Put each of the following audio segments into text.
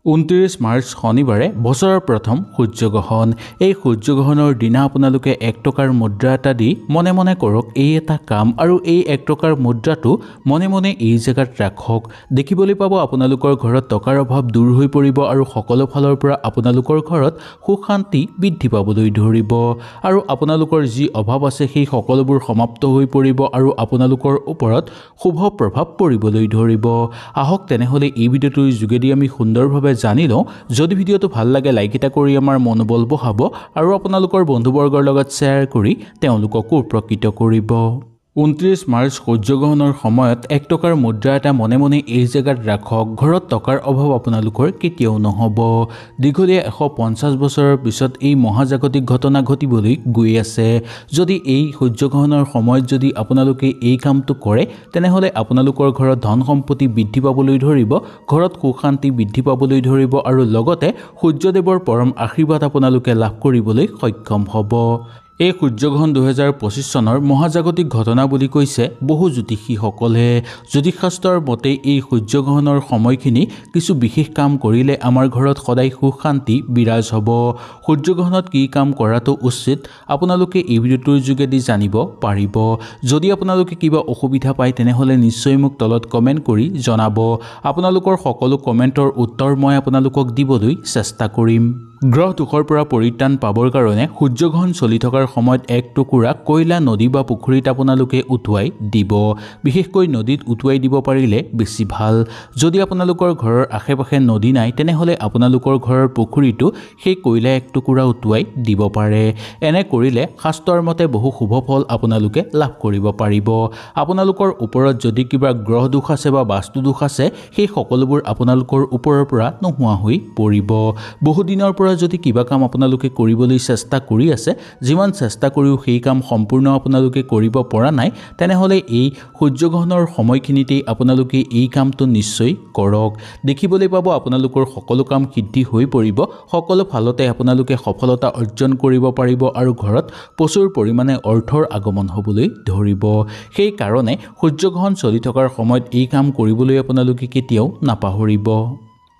29 March শনিবাৰে বছৰৰ প্ৰথম সূৰ্যগ্ৰহণ। এই সূৰ্যগ্ৰহণৰ দিনা আপোনালোকে 1 টকাৰ মুদ্ৰা এটা দি মনে মনে কৰক এই এটা কাম আৰু এই 1 টকাৰ মুদ্ৰাটো মনে মনে এই জেগাত ৰাখক। দেখিবলৈ পাব আপোনালোকৰ ঘৰত টকাৰ অভাৱ দূৰ হৈ পৰিব আৰু সকলো ফালৰ পৰা আপোনালোকৰ ঘৰত সুখ শান্তি বৃদ্ধি পাবলৈ ধৰিব আৰু আপোনালোকৰ যি অভাৱ আছে সেই সকলোবোৰ সমাপ্ত হৈ পৰিব আৰু আপোনালোকৰ ওপৰত শুভ প্ৰভাৱ পৰিবলৈ ধৰিব। আহক তেনেহলে এই ভিডিঅ'টোৰ যোগেদি আমি সুন্দৰভাৱে জানি লওঁ। যদি ভিডিঅ'টো ভাল লাগে লাইক এটা কৰি আমাৰ মনোবল বঢ়াব আৰু আপোনালোকৰ বন্ধুবৰ্গৰ লগত শ্বেয়াৰ কৰি তেওঁলোককো উপকৃত কৰিব। 29 মাৰ্চ সূৰ্যগ্ৰহণৰ সময়ত 1 টকাৰ মুদ্ৰা এটা মনে মনে এই জেগাত ৰাখক। ঘৰত টকাৰ অভাৱ আপোনালোকৰ কেতিয়াও নহ'ব। দীঘলীয়া 150 বছৰৰ পিছত এই মহাজাগতিক ঘটনা ঘটিবলৈ গৈ আছে। যদি এই সূৰ্যগ্ৰহণৰ সময়ত যদি আপোনালোকে এই কামটো কৰে তেনেহ'লে আপোনালোকৰ ঘৰত ধন সম্পত্তি বৃদ্ধি পাবলৈ ধৰিব, ঘৰত সুখ শান্তি বৃদ্ধি পাবলৈ ধৰিব আৰু লগতে সূৰ্যদেৱৰ পৰম আশীৰ্বাদ আপোনালোকে লাভ কৰিবলৈ সক্ষম হ'ব। এই সূৰ্যগ্ৰহণ 2025 চনৰ মহাজাগতিক ঘটনা বুলি কৈছে বহু জ্যোতিষীসকলে। জ্যোতিষশাস্ত্ৰৰ মতে এই সূৰ্যগ্ৰহণৰ সময়খিনি কিছু বিশেষ কাম কৰিলে আমাৰ ঘৰত সদায় সুখ শান্তি বিৰাজ হ'ব। সূৰ্যগ্ৰহণত কি কাম কৰাটো উচিত আপোনালোকে এই ভিডিঅ'টোৰ যোগেদি জানিব পাৰিব। যদি আপোনালোকে কিবা অসুবিধা পায় তেনেহ'লে নিশ্চয় মোক তলত কমেণ্ট কৰি জনাব। আপোনালোকৰ সকলো কমেণ্টৰ উত্তৰ মই আপোনালোকক দিবলৈ চেষ্টা কৰিম। গ্ৰহ দোষৰ পৰা পৰিত্ৰাণ পাবৰ কাৰণে সূৰ্যগ্ৰহণ চলি থকাৰ সময়ত 1 টুকুৰা কয়লা নদী বা পুখুৰীত আপোনালোকে উটুৱাই দিব। বিশেষকৈ নদীত উটুৱাই দিব পাৰিলে বেছি ভাল। যদি আপোনালোকৰ ঘৰৰ আশে-পাশে নদী নাই তেনেহ'লে আপোনালোকৰ ঘৰৰ পুখুৰীটো সেই কয়লা 1 টুকুৰা উটুৱাই দিব পাৰে। এনে কৰিলে শাস্ত্ৰৰ মতে বহু শুভ ফল আপোনালোকে লাভ কৰিব পাৰিব। আপোনালোকৰ ওপৰত যদি কিবা গ্ৰহ দোষ আছে বা বাস্তু দোষ আছে সেই সকলোবোৰ আপোনালোকৰ ওপৰৰ পৰা নোহোৱা হৈ পৰিব। বহুদিনৰ পৰা যদি কিবা কাম আপোনালোকে কৰিবলৈ চেষ্টা কৰি আছে, যিমান চেষ্টা কৰিও সেই কাম সম্পূৰ্ণ আপোনালোকে কৰিব পৰা নাই তেনেহ'লে এই সূৰ্যগ্ৰহণৰ সময়খিনিতেই আপোনালোকে এই কামটো নিশ্চয় কৰক। দেখিবলৈ পাব আপোনালোকৰ সকলো কাম সিদ্ধি হৈ পৰিব, সকলো ফালতে আপোনালোকে সফলতা অৰ্জন কৰিব পাৰিব আৰু ঘৰত প্ৰচুৰ পৰিমাণে অৰ্থৰ আগমন হ'বলৈ ধৰিব। সেইকাৰণে সূৰ্যগ্ৰহণ চলি থকাৰ সময়ত এই কাম কৰিবলৈ আপোনালোকে কেতিয়াও নাপাহৰিব।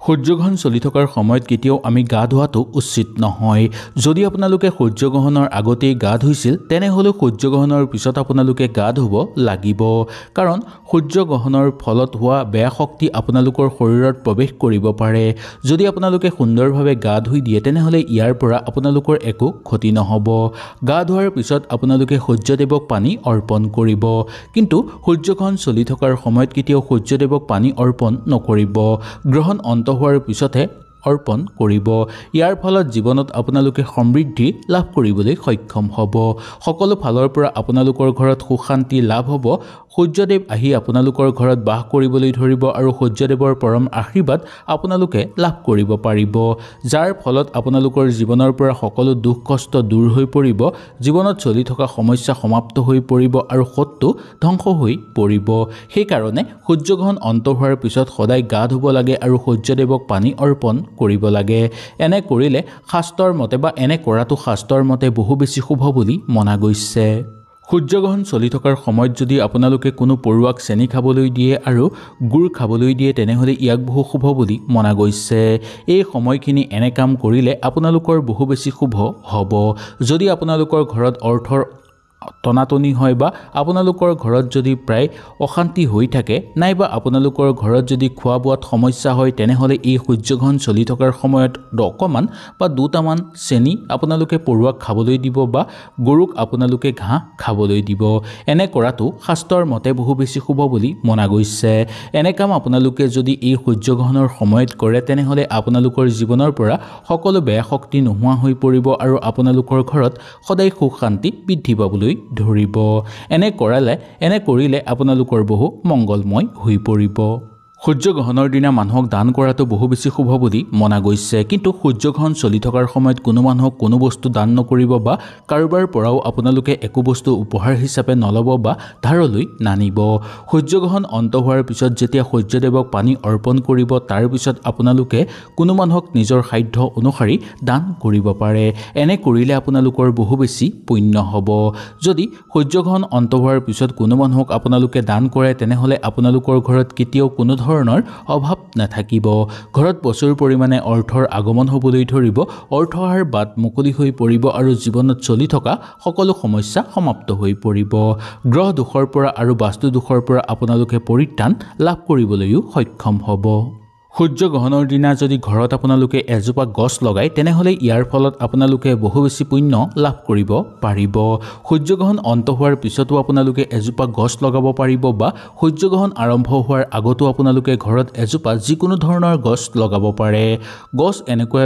সূৰ্যগ্ৰহণ চলি থকাৰ সময়ত কেতিয়াও আমি গা ধোৱাটো উচিত নহয়। যদি আপোনালোকে সূৰ্যগ্ৰহণৰ আগতেই গা ধুইছিল তেনেহ'লে সূৰ্যগ্ৰহণৰ পিছত আপোনালোকে গা ধুব লাগিব। কাৰণ সূৰ্যগ্ৰহণৰ ফলত হোৱা বেয়া শক্তি আপোনালোকৰ শৰীৰত প্ৰৱেশ কৰিব পাৰে। যদি আপোনালোকে সুন্দৰভাৱে গা ধুই দিয়ে তেনেহ'লে ইয়াৰ পৰা আপোনালোকৰ একো ক্ষতি নহ'ব। গা ধোৱাৰ পিছত আপোনালোকে সূৰ্যদেৱক পানী অৰ্পণ কৰিব। কিন্তু সূৰ্যগ্ৰহণ চলি থকাৰ সময়ত কেতিয়াও সূৰ্যদেৱক পানী অৰ্পণ নকৰিব। গ্ৰহণ অন্ত হোৱাৰ পিছতহে অৰ্পণ কৰিব। ইয়াৰ ফলত জীৱনত আপোনালোকে সমৃদ্ধি লাভ কৰিবলৈ সক্ষম হ'ব। সকলো ফালৰ পৰা আপোনালোকৰ ঘৰত সুখ শান্তি লাভ হ'ব। সূৰ্যদেৱ আহি আপোনালোকৰ ঘৰত বাস কৰিবলৈ ধৰিব আৰু সূৰ্যদেৱৰ পৰম আশীৰ্বাদ আপোনালোকে লাভ কৰিব পাৰিব, যাৰ ফলত আপোনালোকৰ জীৱনৰ পৰা সকলো দুখ কষ্ট দূৰ হৈ পৰিব, জীৱনত চলি থকা সমস্যা সমাপ্ত হৈ পৰিব আৰু শত্ৰু ধ্বংস হৈ পৰিব। সেইকাৰণে সূৰ্যগ্ৰহণ অন্ত হোৱাৰ পিছত সদায় গা ধুব লাগে আৰু সূৰ্যদেৱক পানী অৰ্পণ কৰিব লাগে। এনে কৰিলে শাস্ত্ৰৰ মতে বা এনে কৰাটো শাস্ত্ৰৰ মতে বহু বেছি শুভ বুলি মনা গৈছে। সূৰ্যগ্ৰহণ চলি থকাৰ সময়ত যদি আপোনালোকে কোনো পৰুৱাক চেনি খাবলৈ দিয়ে আৰু গুড় খাবলৈ দিয়ে তেনেহ'লে ইয়াক বহু শুভ বুলি মনা গৈছে। এই সময়খিনি এনে কাম কৰিলে আপোনালোকৰ বহু বেছি শুভ হ'ব। যদি আপোনালোকৰ ঘৰত অৰ্থৰ টনাটনি হয় বা আপোনালোকৰ ঘৰত যদি প্ৰায় অশান্তি হৈ থাকে নাইবা আপোনালোকৰ ঘৰত যদি খোৱা বোৱাত সমস্যা হয় তেনেহ'লে এই সূৰ্যগ্ৰহণ চলি থকাৰ সময়ত অকণমান বা দুটামান চেনি আপোনালোকে পৰুৱাক খাবলৈ দিব বা গৰুক আপোনালোকে ঘাঁহ খাবলৈ দিব। এনে কৰাটো শাস্ত্ৰৰ মতে বহু বেছি শুভ বুলি মনা গৈছে। এনে কাম আপোনালোকে যদি এই সূৰ্যগ্ৰহণৰ সময়ত কৰে তেনেহ'লে আপোনালোকৰ জীৱনৰ পৰা সকলো বেয়া শক্তি নোহোৱা হৈ পৰিব আৰু আপোনালোকৰ ঘৰত সদায় সুখ শান্তি বৃদ্ধি পাবলৈ ধৰিব। এনে কৰিলে আপোনালোকৰ বহু মংগলময় হৈ পৰিব। সূৰ্যগ্ৰহণৰ দিনা মানুহক দান কৰাটো বহু বেছি শুভ বুলি মনা গৈছে। কিন্তু সূৰ্যগ্ৰহণ চলি থকাৰ সময়ত কোনো মানুহক কোনো বস্তু দান নকৰিব বা কাৰোবাৰ পৰাও আপোনালোকে একো বস্তু উপহাৰ হিচাপে নল'ব বা ধাৰলৈ নানিব। সূৰ্যগ্ৰহণ অন্ত হোৱাৰ পিছত যেতিয়া সূৰ্যদেৱক পানী অৰ্পণ কৰিব তাৰ পিছত আপোনালোকে কোনো মানুহক নিজৰ সাধ্য অনুসৰি দান কৰিব পাৰে। এনে কৰিলে আপোনালোকৰ বহু বেছি পুণ্য হ'ব। যদি সূৰ্যগ্ৰহণ অন্ত হোৱাৰ পিছত কোনো মানুহক আপোনালোকে দান কৰে তেনেহ'লে আপোনালোকৰ ঘৰত কেতিয়াও কোনো ধৰণৰ অভাৱ নাথাকিব ঘৰত প্ৰচুৰ পৰিমাণে অৰ্থৰ আগমন হ'বলৈ ধৰিব অৰ্থ অহাৰ বাট মুকলি হৈ পৰিব আৰু জীৱনত চলি থকা সকলো সমস্যা সমাপ্ত হৈ পৰিব গ্ৰহ দোষৰ পৰা আৰু বাস্তু দোষৰ পৰা আপোনালোকে পৰিত্ৰাণ লাভ কৰিবলৈও সক্ষম হ'ব সূৰ্য গ্ৰহণৰ দিনা যদি ঘৰত আপোনালোকে এজোপা গছ লগায় তেনেহ'লে ইয়াৰ ফলত আপোনালোকে বহু বেছি পুণ্য লাভ কৰিব পাৰিব সূৰ্যগ্ৰহণ অন্ত হোৱাৰ পিছতো আপোনালোকে এজোপা গছ লগাব পাৰিব বা সূৰ্যগ্ৰহণ আৰম্ভ হোৱাৰ আগতো আপোনালোকে ঘৰত এজোপা যিকোনো ধৰণৰ গছ লগাব পাৰে গছ এনেকুৱা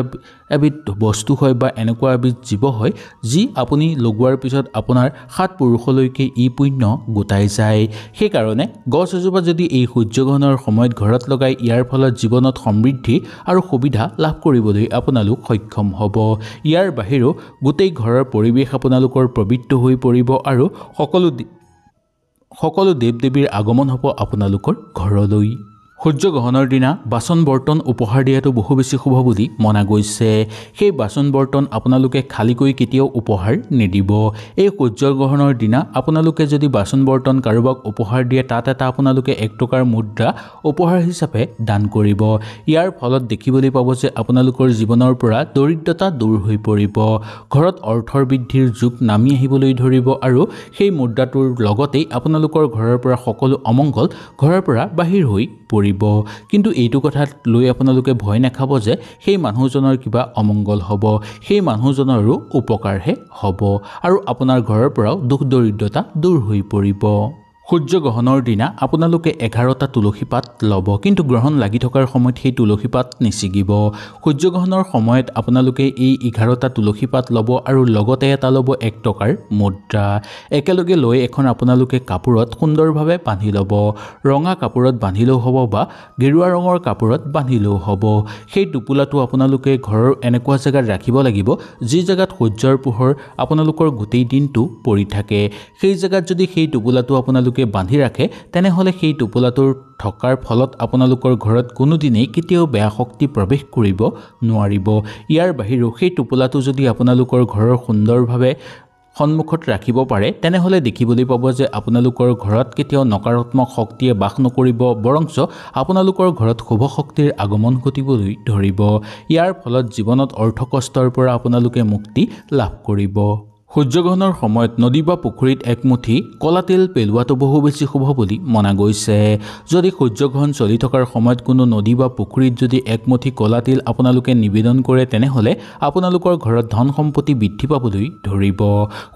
এবিধ বস্তু হয় বা এনেকুৱা এবিধ জীৱ হয় যি আপুনি লগোৱাৰ পিছত আপোনাৰ 7 পুৰুষলৈকে ই পুণ্য গোটাই যায় সেইকাৰণে গছ এজোপা যদি এই সূৰ্যগ্ৰহণৰ সময়ত ঘৰত লগাই ইয়াৰ ফলত জীৱনত সমৃদ্ধি আৰু সুবিধা লাভ কৰিবলৈ আপোনালোক সক্ষম হ'ব ইয়াৰ বাহিৰেও গোটেই ঘৰৰ পৰিৱেশ আপোনালোকৰ পবিত্ৰ হৈ পৰিব আৰু সকলো দেৱ-দেৱীৰ আগমন হ'ব আপোনালোকৰ ঘৰলৈ সূৰ্যগ্ৰহণৰ দিনা বাচন বৰ্তন উপহাৰ দিয়াটো বহু বেছি শুভ বুলি মনা গৈছে সেই বাচন বৰ্তন আপোনালোকে খালীকৈ কেতিয়াও উপহাৰ নিদিব এই সূৰ্যগ্ৰহণৰ দিনা আপোনালোকে যদি বাচন বৰ্তন কাৰোবাক উপহাৰ দিয়ে তাত এটা আপোনালোকে 1 টকাৰ মুদ্ৰা উপহাৰ হিচাপে দান কৰিব ইয়াৰ ফলত দেখিবলৈ পাব যে আপোনালোকৰ জীৱনৰ পৰা দৰিদ্ৰতা দূৰ হৈ পৰিব ঘৰত অৰ্থৰ বৃদ্ধিৰ যুগ নামি আহিবলৈ ধৰিব আৰু সেই মুদ্ৰাটোৰ লগতেই আপোনালোকৰ ঘৰৰ পৰা সকলো অমংগল ঘৰৰ পৰা বাহিৰ হৈ পৰিব কিন্তু এইটো কথাত লৈ আপোনালোকে ভয় নাখাব যে সেই মানুহজনৰ কিবা অমংগল হ'ব সেই মানুহজনৰো উপকাৰহে হ'ব আৰু আপোনাৰ ঘৰৰ পৰাও দুখ দৰিদ্ৰতা দূৰ হৈ পৰিব সূৰ্যগ্ৰহণৰ দিনা আপোনালোকে 11টা তুলসী পাত ল'ব কিন্তু গ্ৰহণ লাগি থকাৰ সময়ত সেই তুলসী পাত নিছিগিব সূৰ্যগ্ৰহণৰ সময়ত আপোনালোকে এই 11টা তুলসী পাত ল'ব আৰু লগতে এটা ল'ব 1 টকাৰ মুদ্ৰা একেলগে লৈ এখন আপোনালোকে কাপোৰত সুন্দৰভাৱে বান্ধি ল'ব ৰঙা কাপোৰত বান্ধিলেও হ'ব বা গেৰুৱা ৰঙৰ কাপোৰত বান্ধিলেও হ'ব সেই টোপোলাটো আপোনালোকে ঘৰৰ এনেকুৱা জেগাত ৰাখিব লাগিব যি জেগাত সূৰ্যৰ পোহৰ আপোনালোকৰ গোটেই দিনটো পৰি থাকে সেই জেগাত যদি সেই টোপোলাটো আপোনালোকে বান্ধি ৰাখে তেনেহলে সেই টোপোলাটোৰ থকাৰ ফলত আপোনালোকৰ ঘৰত কোনোদিনেই কেতিয়াও বেয়া শক্তি প্ৰৱেশ কৰিব নোৱাৰিব ইয়াৰ বাহিৰেও সেই টোপোলাটো যদি আপোনালোকৰ ঘৰৰ সুন্দৰভাৱে সন্মুখত ৰাখিব পাৰে তেনেহলে দেখিবলৈ পাব যে আপোনালোকৰ ঘৰত কেতিয়াও নকাৰাত্মক শক্তিয়ে বাস নকৰিব বৰংচ আপোনালোকৰ ঘৰত শুভ শক্তিৰ আগমন ঘটিবলৈ ধৰিব ইয়াৰ ফলত জীৱনত অৰ্থ কষ্টৰ পৰা আপোনালোকে মুক্তি লাভ কৰিব সূৰ্যগ্ৰহণৰ সময়ত নদী বা পুখুৰীত একমুঠি কলা তেল পেলোৱাটো বহু বেছি শুভ বুলি মনা গৈছে যদি সূৰ্যগ্ৰহণ চলি থকাৰ সময়ত কোনো নদী বা পুখুৰীত যদি একমুঠি কলা তেল আপোনালোকে নিবেদন কৰে তেনেহলে আপোনালোকৰ ঘৰত ধন সম্পত্তি বৃদ্ধি পাবলৈ ধৰিব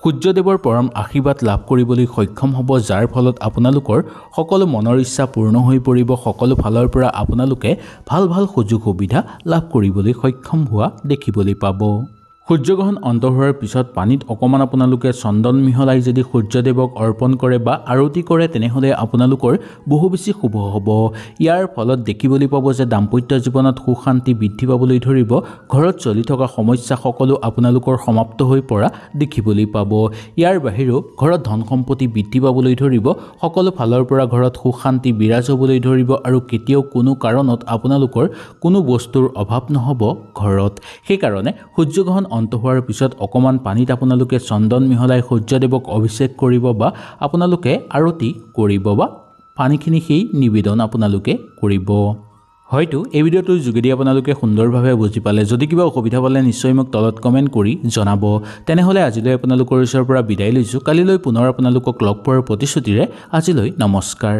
সূৰ্যদেৱৰ পৰম আশীৰ্বাদ লাভ কৰিবলৈ সক্ষম হ'ব যাৰ ফলত আপোনালোকৰ সকলো মনৰ ইচ্ছা পূৰ্ণ হৈ পৰিব সকলো ফালৰ পৰা আপোনালোকে ভাল সুযোগ সুবিধা লাভ কৰিবলৈ সক্ষম হোৱা দেখিবলৈ পাব সূৰ্যগ্ৰহণ অন্ত হোৱাৰ পিছত পানীত অকমান আপোনালোকে চন্দন মিহলাই যদি সূৰ্যদেৱক অৰ্পণ কৰে বা আৰতি কৰে তেনেহলে আপোনালোকৰ বহু বেছি শুভ হ'ব ইয়াৰ ফলত দেখিবলৈ পাব যে দাম্পত্য জীৱনত সুখ শান্তি বৃদ্ধি পাবলৈ ধৰিব ঘৰত চলি থকা সমস্যা সকলো আপোনালোকৰ সমাপ্ত হৈ পৰা দেখিবলৈ পাব ইয়াৰ বাহিৰেও ঘৰত ধন সম্পত্তি বৃদ্ধি পাবলৈ ধৰিব সকলো ফালৰ পৰা ঘৰত সুখ শান্তি বিৰাজ হ'বলৈ ধৰিব আৰু কেতিয়াও কোনো কাৰণত আপোনালোকৰ কোনো বস্তুৰ অভাৱ নহ'ব ঘৰত সেইকাৰণে সূৰ্যগ্ৰহণ অন্ত হোৱাৰ পিছত অকমান পানীত আপোনালোকে চন্দন মিহলাই সূৰ্যদেৱক অভিষেক কৰিব বা আপোনালোকে আৰতি কৰিব বা পানীখিনি সেই নিবেদন আপোনালোকে কৰিব হয়তো এই ভিডিঅ'টোৰ যোগেদি আপোনালোকে সুন্দৰভাৱে বুজি পালে যদি কিবা অসুবিধা পালে নিশ্চয় মোক তলত কমেন্ট কৰি জনাব তেনেহলে আজিলৈ আপোনালোকৰ ওচৰৰ পৰা বিদায় লৈছো কালিলৈ পুনৰ আপোনালোকক লগ পোৱাৰ প্ৰতিশ্ৰুতিৰে আজিলৈ নমস্কাৰ